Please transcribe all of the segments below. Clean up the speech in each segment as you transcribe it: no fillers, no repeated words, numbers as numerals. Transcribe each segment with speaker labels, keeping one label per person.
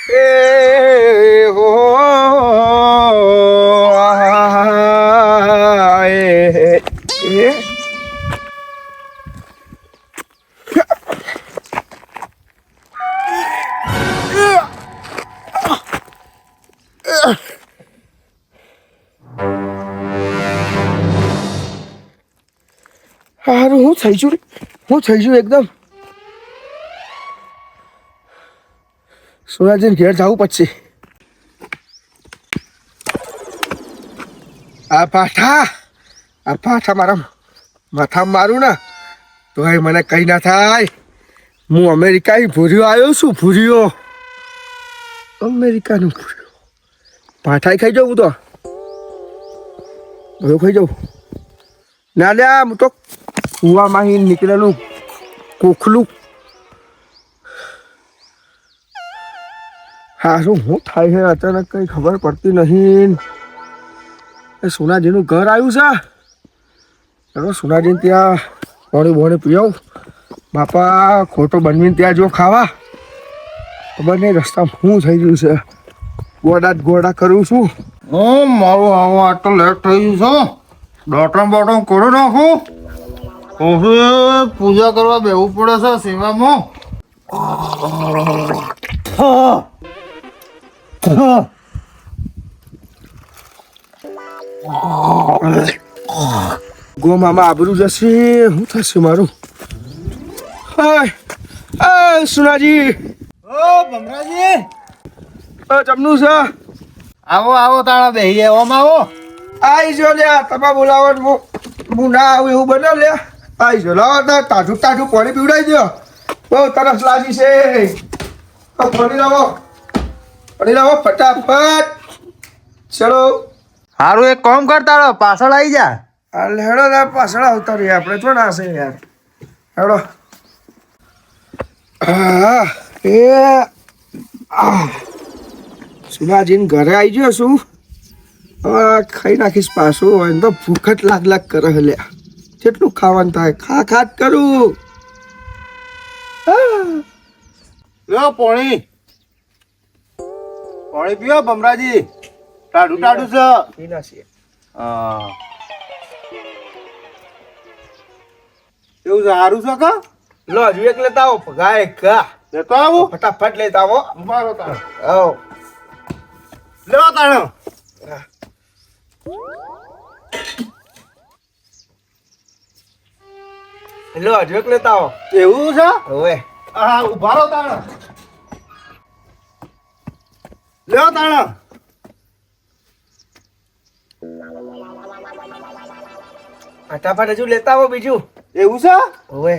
Speaker 1: એ હો એ હારું હું થઈ છું એકદમ સોનાજીને ઘેર જવું પડશે. આ પાઠા મારા માથામાં મારું ને તો એ મને કઈ ના થાય. હું અમેરિકા ભૂર્યો આવ્યો છું. ભૂર્યો અમેરિકાનું ભૂર્યો પાઠાઈ ખાઈ જાઉં તો બધું ખાઈ જાઉં ના લ્યા. હું તો કૂવામાં નીકળેલું કોખલું હારું શું થાય છે અચાનક કઈ ખબર પડતી નહીં. એ સોનાજીનું ઘર આવ્યું છે. ચાલો સોનાજીને ત્યાં પાણી પીવું. બાપા ખોટો બનવીને ત્યાં જો ખાવા ખબર નહીં રસ્તામાં શું થઈ ગયું છે. ગોડા કરું છું.
Speaker 2: મારું આવું આટલો લેટ થઈ ગયું છે. બોટમ કરી નાખું પછી પૂજા કરવા બેવું પડે છે સેવામાં.
Speaker 1: ગો મામા આબરું જશે. શું થશે મારું? સુનાજી
Speaker 2: ભમરાજી
Speaker 1: જમનું છે.
Speaker 2: આવો તાણા બેહીએ ઓમ આવો.
Speaker 1: આઈ જો લ્યા તમે બોલાવો હું ના આવું એવું બને લ્યા. આઈ જો લાવો તાજું પાણી પીવડાવી દો. બહુ તરસ લાગી છે. પાણી લાવો ફટાફટ. ચલો
Speaker 2: સારું એક કામ કરતા રહો પાછળ આવી જા.
Speaker 1: હેડો ના પાછળ આવતા રહીએ આપણે તો ના છે યાર. હેડો સુનાજીને ઘરે આવી ગયો છું. હવે ખાઈ નાખીશ પાછું. હોય તો ભૂખ જ લાગ કરે લ્યા. કેટલું ખાવાનું થાય ખા જ કરું.
Speaker 2: લ્યો પાણી પીવો ભમરાજી. ટાઢું છે.
Speaker 1: પી નાખીએ.
Speaker 2: હા એવું છે સારું છે કા.
Speaker 1: લો હજુ એક લેતા આવો ગાય કા
Speaker 2: લેતો આવું
Speaker 1: ફટાફટ લેતા આવો.
Speaker 2: મારો તાણ
Speaker 1: આવો
Speaker 2: લેવા તાણ.
Speaker 1: લો હજુ એક લેતા આવો.
Speaker 2: એવું છે
Speaker 1: હવે
Speaker 2: હા ઉભા રહો તાણ. લેવા તાણ.
Speaker 1: ફટાફટ હજુ લેતા આવો બીજું.
Speaker 2: એવું છે
Speaker 1: હવે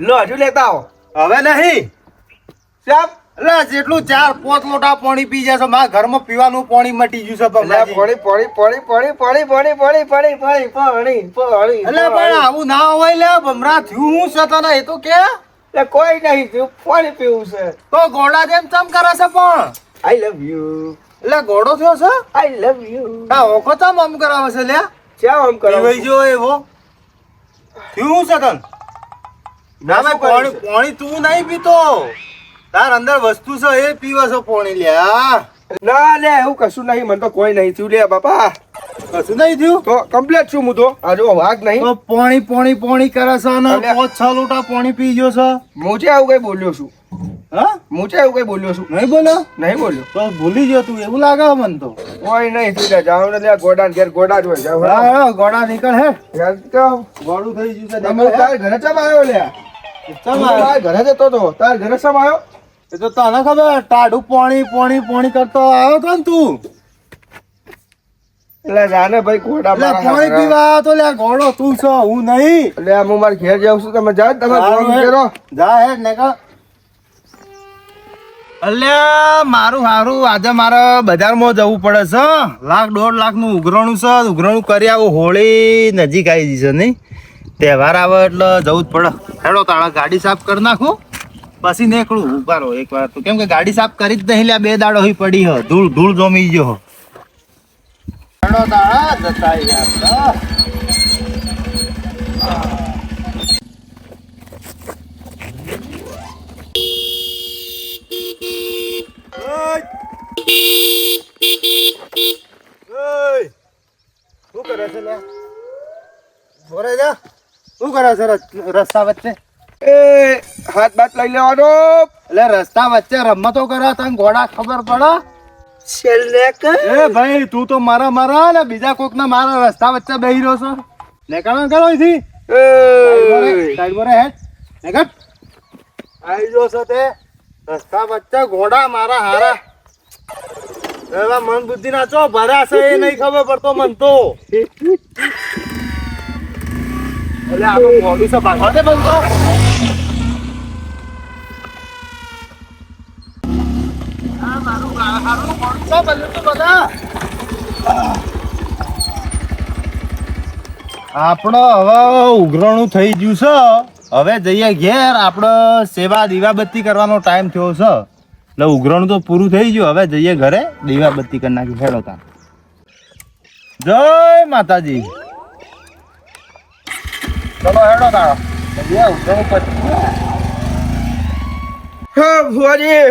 Speaker 1: લો હજુ લેતા આવો.
Speaker 2: હવે નહીં
Speaker 1: સાહેબ
Speaker 2: એટલે જેટલું 4-5 લોટા પાણી પી જશે મારા ઘરમાં પીવાનું પાણી મટી ગયું છે ભમરાજી.
Speaker 1: પાણી
Speaker 2: એટલે પણ આવું ના હોય લે ભમરા થયું હું છે તને એ તો કે
Speaker 1: કોઈ નહીં થયું. પાણી પીવું છે.
Speaker 2: તો ગોળા જેમ ચમ કરે છે પણ
Speaker 1: આઈ લવ યુ.
Speaker 2: એટલે ગોળો થયો છે
Speaker 1: આઈ લવ યુ.
Speaker 2: આ ઓખો ચમ આમ કરાવે છે લે.
Speaker 1: ક્યાં આમ કરો?
Speaker 2: પીવાઈ ગયો એવો થયું છે તને. ના ભાઈ પાણી તું નહીં પીતો. તાર અંદર વસ્તુ છે એ પીવે છે પાણી લ્યા.
Speaker 1: ના લે એવું કશું નહીં. મને તો કોઈ નહીં થયું લે બાપા.
Speaker 2: કશું નહીં થયું
Speaker 1: તો કમ્પ્લીટ છું હું તો. આ જો વાઘ નહીં.
Speaker 2: તો પાણી કરે છે અને 5-6 લોટા પાણી પી ગયો છે.
Speaker 1: મુજે આવું કઈ બોલ્યો છું.
Speaker 2: હા
Speaker 1: મુજે આવું કઈ બોલ્યો છું.
Speaker 2: નહીં બોલ્યો
Speaker 1: નહીં બોલ્યો.
Speaker 2: તો ભૂલી ગયો તું એવું લાગે મને તો.
Speaker 1: કોઈ નહીં થયું. જાઓ ને ત્યાં ગોડા ઘેર ગોડા જ હોય. જાઓ
Speaker 2: હા ગોળા નીકળ હે
Speaker 1: યાર કહો.
Speaker 2: ગોળું થઈ ગયું છે
Speaker 1: તમે તાર ઘરે ચમ આવ્યો લે? તાર ઘરે જતો તો તાર ઘરે ચમ આવ્યો?
Speaker 2: એ તો તને ખબર ટાઢું પાણી કરતો આવ્યો તો ને તું.
Speaker 1: એટલે જાને ભાઈ ગોડા
Speaker 2: એટલે
Speaker 1: મારા
Speaker 2: પાણી
Speaker 1: હારા.
Speaker 2: પીવા આવ્યો તો લે ગોળો તું છો હું નહીં.
Speaker 1: એટલે હું મારા ઘેર જાઉં છું. તમે જાઓ તમે ફોન કરો.
Speaker 2: જા હે ને કા અલ્યા મારું હારું આજે મારે બજારમાં જવું પડે છે. 1.5 લાખ નું ઉઘરાણું છે. ઉઘરાણું કરી આવું. હોળી નજીક આવી જશે નહીં. તહેવાર આવે એટલે જવું જ પડે. હેડો તાળા ગાડી સાફ કરી નાખું પછી નીકળું. ઉભા રહો એક વાર તો કેમ કે ગાડી સાફ કરી જ નહીં લ્યા. 2 દાડો પડી હ ધૂળ જમી ગયો. હેડો તાળા જતા યાર. બોરે જા શું કરે છે રસ્તા વચ્ચે
Speaker 1: એ હાથ બાત લઈ લેવાનો
Speaker 2: એટલે રસ્તા વચ્ચે રમતો કરે તને ઘોડા ખબર પડે
Speaker 1: છેલ્લે કે
Speaker 2: એ ભાઈ તું તો મારા ને બીજા કોક ના મારા રસ્તા વચ્ચે બેહી રહ્યો છો નીકળ કરો અહીંથી સાઈડ બોરે હેડ નીકળ આવી જો છો તે રસ્તા વચ્ચે ઘોડા મારા હારા એવા મન બુદ્ધિ ના ચો ભર્યા છે એ નહીં ખબર પડતો મન તો એટલે આપણું મોડું છે ભાગવા દે બનતો આપણો હવે ઉઘરાણું થઈ ગયું છે હવે જઈએ ઘેર આપણે સેવા દીવાબત્તી કરવાનો ટાઈમ થયો છે એટલે ઉઘરાણું તો પૂરું થઈ ગયું હવે જઈએ ઘરે દીવાબત્તી કરી નાખી હેડો તા જય માતાજી ચલો હેડો તારો ઉઘરાણું પતી
Speaker 1: હા ભુવાજી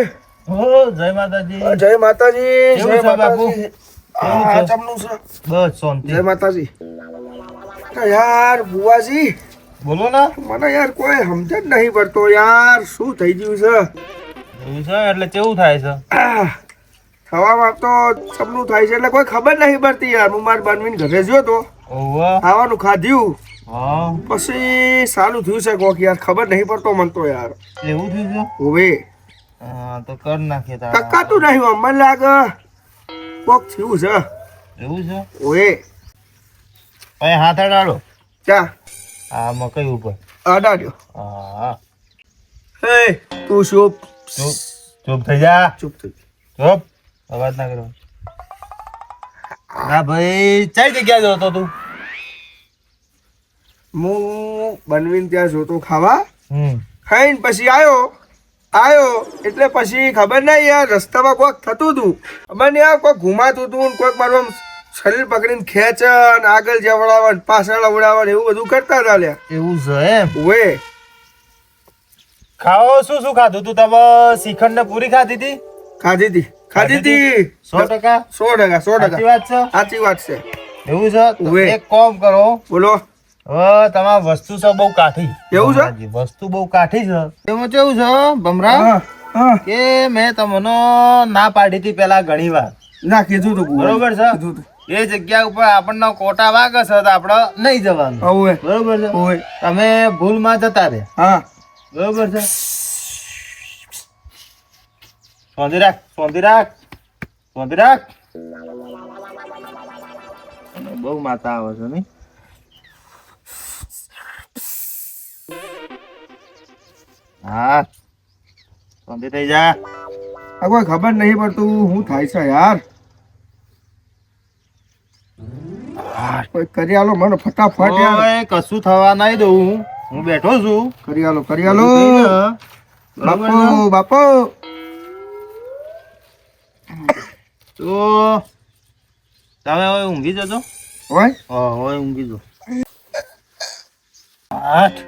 Speaker 2: હો જય માતાજી
Speaker 1: જય માતાજી
Speaker 2: કેવું
Speaker 1: જય
Speaker 2: છે બાપુ?
Speaker 1: માતાજી
Speaker 2: કેવું છે?
Speaker 1: આ ચમનું છે
Speaker 2: બસ શાંતિ
Speaker 1: જય માતાજી યાર ભુવાજી
Speaker 2: બોલો ને
Speaker 1: મને યાર કોઈ સમજ જ નહીં પડતો યાર શું થઈ ગયું છે
Speaker 2: એવું છે એટલે કેવું થાય છે
Speaker 1: થવામાં તો સપનું થાય છે એટલે કોઈ ખબર નહીં પડતી યાર હું માર બનવીને ઘરે ગયો તો
Speaker 2: ઓવા
Speaker 1: ખાવાનું ખાધ્યું
Speaker 2: હા
Speaker 1: પછી સારું થયું છે કોક યાર ખબર નહીં પડતો મન તો યાર
Speaker 2: એવું થયું છે
Speaker 1: હવે
Speaker 2: હા તો કર નાખીએ તારા
Speaker 1: કકાતું નહીં હોય, મને લાગે કોક થયું છે
Speaker 2: એવું છે
Speaker 1: ઓએ
Speaker 2: અહીં હાથ અડાડો
Speaker 1: ચા
Speaker 2: આ મકઈ ઉપર
Speaker 1: અડાડ્યો
Speaker 2: હા
Speaker 1: હે તું શું
Speaker 2: ચૂપ ચૂપ થઈ જા
Speaker 1: ચૂપ થઈ
Speaker 2: ચૂપ અવાજ ના કરો ના ભાઈ કઈ જગ્યાએ જતો તું
Speaker 1: હું બનવીને ત્યાં જોતો ખાવા
Speaker 2: હમ
Speaker 1: ખાઈને પછી આવ્યો એટલે પછી ખબર નહીં યાર રસ્તામાં કોઈક થતું હતું ખબર નહીં આ કોઈક ઘુમાતું હતું ને કોઈક મારું આમ શરીર પકડીને ખેંચે ને આગળ જવડાવે ને પાછળ અવડાવે ને એવું બધું કરતા હતા લ્યા
Speaker 2: એવું છે એમ
Speaker 1: ઓએ
Speaker 2: ખાવો શું શું ખાધું તું તમે શ્રીખંડ ને પૂરી ખાધી હતી
Speaker 1: ખાધી હતી
Speaker 2: 100%?
Speaker 1: 100%
Speaker 2: સાચી વાત છે
Speaker 1: સાચી વાત છે
Speaker 2: એવું છે તો
Speaker 1: ઉવે.
Speaker 2: એક કામ કરો
Speaker 1: બોલો
Speaker 2: હવે તમારી વસ્તુ છે બહુ કાઠી
Speaker 1: એવું છે?
Speaker 2: ભમરાજી, વસ્તુ બહુ કાઠી છે એમાં કેવું છે ભમરા
Speaker 1: હા હા
Speaker 2: કે મેં તમને ના પાડી હતી પેલા ઘણી વાર
Speaker 1: ના કીધું તું
Speaker 2: બરોબર છે
Speaker 1: કીધું તું
Speaker 2: એ જગ્યા ઉપર આપણને કોટા વાગે છે તો આપણે નહીં જવાનું
Speaker 1: ઓએ
Speaker 2: બરોબર છે
Speaker 1: ઓએ
Speaker 2: તમે ભૂલમાં જતા રહ્યા
Speaker 1: હા
Speaker 2: બરોબર છે શાંતિ રાખ શાંતિ રાખ શાંતિ રાખ બહુ માતા આવે છે નહીં હા શાંતિ થઈ જા
Speaker 1: આ કોઈ ખબર નહીં પડતું શું થાય છે યાર કોઈ કરી આલો મને ફટાફટ યાર
Speaker 2: ઓય કશું થવા નહીં દઉં હું બેઠો છું
Speaker 1: કરી આલો બાપુ બાપુ
Speaker 2: તો તમે હવે ઊંઘી જજો
Speaker 1: હોય
Speaker 2: હા હવે ઊંઘી જો આઠ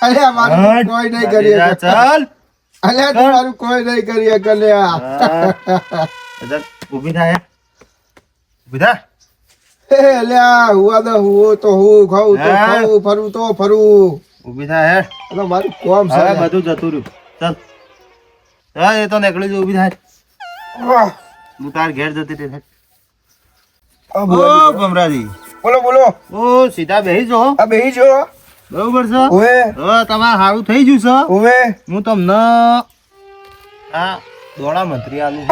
Speaker 1: અલ્યા મારું કોઈ નહીં કરી શકે.
Speaker 2: ચાલ
Speaker 1: અલ્યા તું મારું કોઈ નહીં કરી શકે અલ્યા.
Speaker 2: ઊભી થાય ઊભી થા
Speaker 1: હે અલ્યા હુવા દે હુવો તો હું ખાઉં તો
Speaker 2: હા.
Speaker 1: ખાઉં ફરું તો ફરું
Speaker 2: ઊભી થાય હે
Speaker 1: એટલે મારું કોમ છે
Speaker 2: હવે
Speaker 1: અલ્યા.
Speaker 2: બધું જતું રહ્યું ચાલ હા એ તો નીકળી જવું ઊભી થાય
Speaker 1: વાહ.
Speaker 2: હું તાર ઘેર જતી રહી
Speaker 1: આ
Speaker 2: ઓ
Speaker 1: બોલો
Speaker 2: ભમરાજી
Speaker 1: બોલો
Speaker 2: ઓ સીધા બેહી જો
Speaker 1: આ બેહી જો
Speaker 2: બરોબર છે
Speaker 1: ઓવે
Speaker 2: હવે તમારે સારું થઈ ગયું છે
Speaker 1: ઓવે
Speaker 2: હું તમને આ દોડા મંત્રી આલું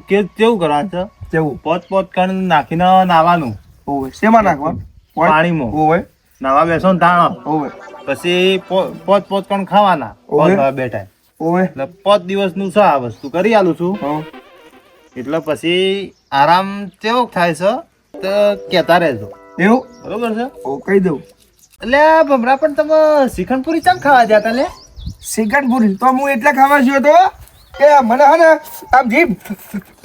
Speaker 2: કે કેવું કરવાનું છે
Speaker 1: કેવું
Speaker 2: પોત કરીને નાખીને નાવાનું
Speaker 1: ઓવે શેમાં નાખવાનું
Speaker 2: પાણીમાં
Speaker 1: ઓવે
Speaker 2: નાવા બેસો ને તાણો
Speaker 1: ઓવે
Speaker 2: પછી પોત કણ ખાવાના
Speaker 1: ઓવે.
Speaker 2: પોત ખાવા બેઠા
Speaker 1: ઓવે
Speaker 2: એટલે 5 દિવસનું છે આ વસ્તુ કરી આલું છું
Speaker 1: હા
Speaker 2: એટલે પછી આરામ કેવો થાય છે તો કહેતા રહેજો
Speaker 1: એવું
Speaker 2: બરોબર છે
Speaker 1: ઓ કહી દઉં
Speaker 2: એટલે ભમરા પણ તમે શ્રીખંડ પૂરી ચમ ખાવા જતા લે
Speaker 1: શ્રીખંડ પૂરી તો હું એટલે ખાવા ગયો તો કે મને હે ને આમ જીભ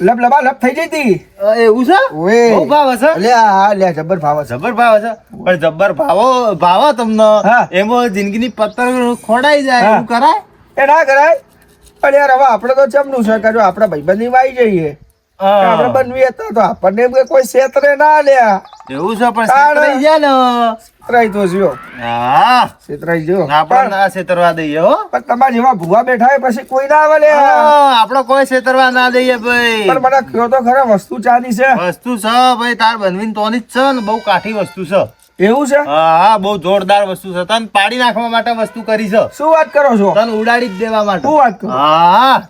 Speaker 1: લબ થઈ જઈ હતી.
Speaker 2: એવું છે
Speaker 1: ઓએ.
Speaker 2: બહુ ભાવે છે
Speaker 1: લે આ લે જબર ભાવ છે.
Speaker 2: જબર ભાવે છે પણ જબર ભાવો તમને
Speaker 1: હા.
Speaker 2: એમાં જિંદગીની પત્તર ખોડાઈ જાય
Speaker 1: હા.
Speaker 2: એવું કરાય
Speaker 1: એ ના કરાય પણ યાર હવે આપણે તો ચમનું છે કે જો આપણા ભાઈબંધની વાઈ જઈએ કે આપણે બનવી હતા તો આપણને એમ કે કોઈ છેતરે ના લ્યા.
Speaker 2: એવું છે પણ
Speaker 1: તાણ.
Speaker 2: છેતરાઈ ગયા ને
Speaker 1: છેતરાઈ તો જ્યો.
Speaker 2: હા
Speaker 1: છેતરાઈ જ્યો.
Speaker 2: આપણે ના છેતરવા દઈએ હો
Speaker 1: પણ તમારા જેવા ભૂવા બેઠા હોય પછી કોઈ ના આવે લે.
Speaker 2: આપણે કોઈ છેતરવા ના દઈએ ભાઈ
Speaker 1: પણ મને કયો તો ખરા વસ્તુ ચાની છે
Speaker 2: વસ્તુ છે ભાઈ તાર બનવીને તોની જ છે ને બહુ કાઠી વસ્તુ છે
Speaker 1: એવું છે?
Speaker 2: હા બહુ જોરદાર વસ્તુ છે તને પાડી નાખવા માટે વસ્તુ કરી છે
Speaker 1: શું વાત કરો છો?
Speaker 2: તને ઉડાડી જ દેવા માટે
Speaker 1: શું વાત કરો?
Speaker 2: હા